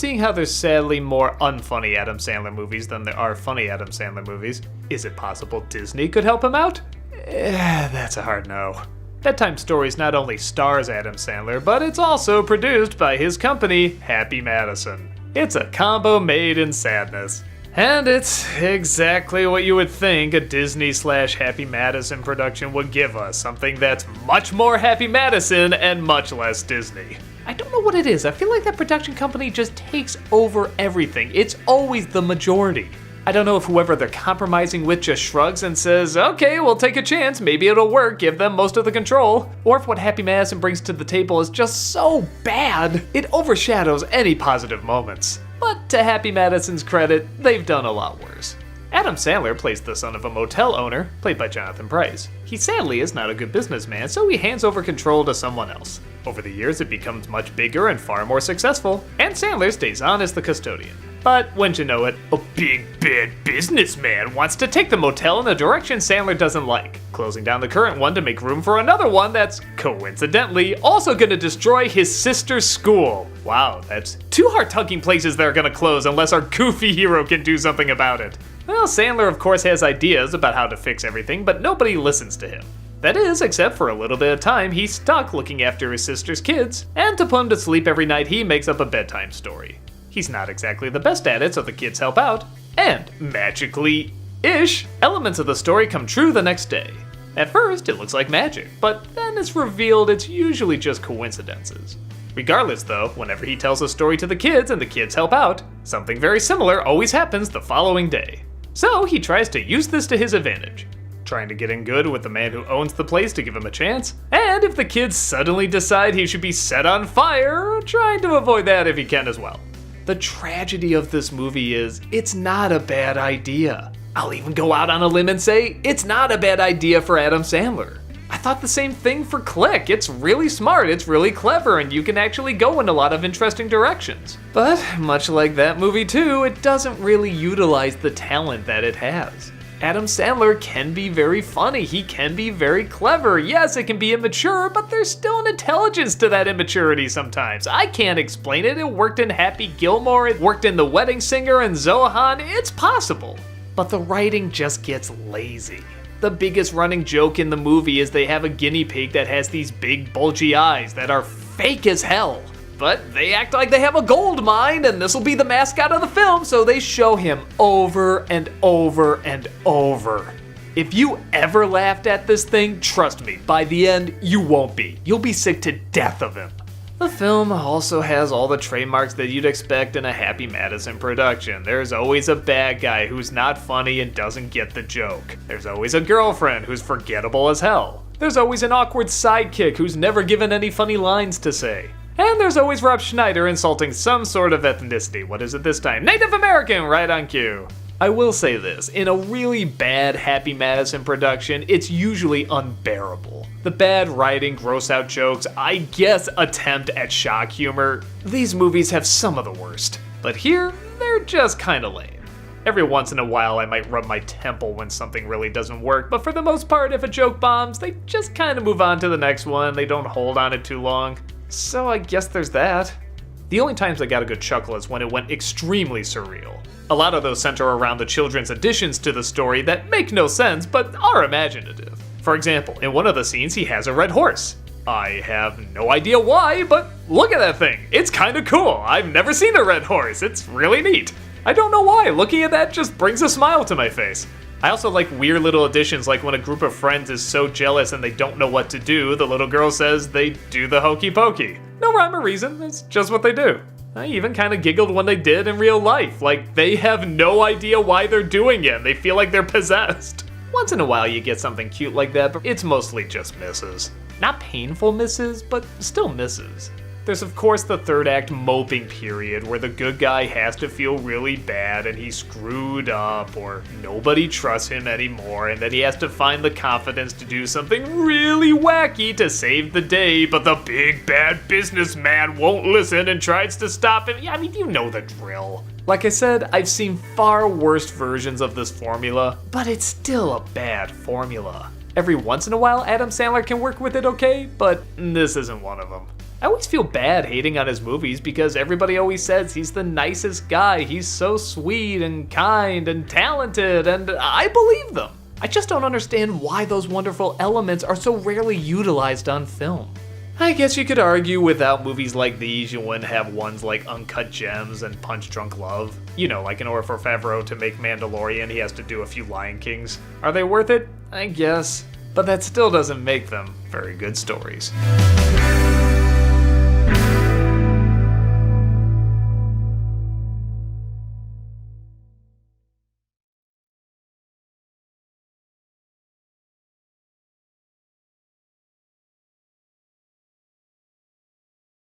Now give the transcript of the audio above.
seeing how there's sadly more unfunny Adam Sandler movies than there are funny Adam Sandler movies, is it possible Disney could help him out? That's a hard no. Bedtime Stories not only stars Adam Sandler, but it's also produced by his company, Happy Madison. It's a combo made in sadness. And it's exactly what you would think a Disney/Happy Madison production would give us, something that's much more Happy Madison and much less Disney. I don't know what it is, I feel like that production company just takes over everything. It's always the majority. I don't know if whoever they're compromising with just shrugs and says, okay, we'll take a chance, maybe it'll work, give them most of the control. Or if what Happy Madison brings to the table is just so bad, it overshadows any positive moments. But to Happy Madison's credit, they've done a lot worse. Adam Sandler plays the son of a motel owner, played by Jonathan Pryce. He sadly is not a good businessman, so he hands over control to someone else. Over the years, it becomes much bigger and far more successful, and Sandler stays on as the custodian. But, wouldn't you know it, a big bad businessman wants to take the motel in a direction Sandler doesn't like, closing down the current one to make room for another one that's, coincidentally, also gonna destroy his sister's school. Wow, that's two heart-tugging places that are gonna close unless our goofy hero can do something about it. Well, Sandler of course has ideas about how to fix everything, but nobody listens to him. That is, except for a little bit of time he's stuck looking after his sister's kids, and to put him to sleep every night he makes up a bedtime story. He's not exactly the best at it, so the kids help out, and magically-ish, elements of the story come true the next day. At first, it looks like magic, but then it's revealed it's usually just coincidences. Regardless though, whenever he tells a story to the kids and the kids help out, something very similar always happens the following day. So he tries to use this to his advantage, trying to get in good with the man who owns the place to give him a chance, and if the kids suddenly decide he should be set on fire, trying to avoid that if he can as well. The tragedy of this movie is, it's not a bad idea. I'll even go out on a limb and say, it's not a bad idea for Adam Sandler. I thought the same thing for Click. It's really smart, it's really clever, and you can actually go in a lot of interesting directions. But, much like that movie too, it doesn't really utilize the talent that it has. Adam Sandler can be very funny, he can be very clever. Yes, it can be immature, but there's still an intelligence to that immaturity sometimes. I can't explain it. It worked in Happy Gilmore, it worked in The Wedding Singer and Zohan, it's possible. But the writing just gets lazy. The biggest running joke in the movie is they have a guinea pig that has these big bulgy eyes that are fake as hell. But they act like they have a gold mine and this will be the mascot of the film, so they show him over and over and over. If you ever laughed at this thing, trust me, by the end, you won't be. You'll be sick to death of him. The film also has all the trademarks that you'd expect in a Happy Madison production. There's always a bad guy who's not funny and doesn't get the joke. There's always a girlfriend who's forgettable as hell. There's always an awkward sidekick who's never given any funny lines to say. And there's always Rob Schneider insulting some sort of ethnicity. What is it this time? Native American, right on cue. I will say this, in a really bad Happy Madison production, it's usually unbearable. The bad writing, gross out jokes, I guess attempt at shock humor, these movies have some of the worst. But here, they're just kinda lame. Every once in a while I might rub my temple when something really doesn't work, but for the most part, if a joke bombs, they just kinda move on to the next one, they don't hold on it too long. So I guess there's that. The only times I got a good chuckle is when it went extremely surreal. A lot of those center around the children's additions to the story that make no sense but are imaginative. For example, in one of the scenes he has a red horse. I have no idea why, but look at that thing. It's kinda cool. I've never seen a red horse. It's really neat. I don't know why. Looking at that just brings a smile to my face. I also like weird little additions, like when a group of friends is so jealous and they don't know what to do, the little girl says they do the hokey pokey. No rhyme or reason, it's just what they do. I even kinda giggled when they did in real life, like they have no idea why they're doing it and they feel like they're possessed. Once in a while you get something cute like that, but it's mostly just misses. Not painful misses, but still misses. There's of course the third act moping period where the good guy has to feel really bad and he's screwed up or nobody trusts him anymore and then he has to find the confidence to do something really wacky to save the day, but the big bad businessman won't listen and tries to stop him. Yeah, I mean, you know the drill. Like I said, I've seen far worse versions of this formula, but it's still a bad formula. Every once in a while Adam Sandler can work with it okay, but this isn't one of them. I always feel bad hating on his movies because everybody always says he's the nicest guy, he's so sweet and kind and talented, and I believe them. I just don't understand why those wonderful elements are so rarely utilized on film. I guess you could argue without movies like these, you wouldn't have ones like Uncut Gems and Punch Drunk Love. You know, like in order for Favreau to make Mandalorian, he has to do a few Lion Kings. Are they worth it? I guess. But that still doesn't make them very good stories.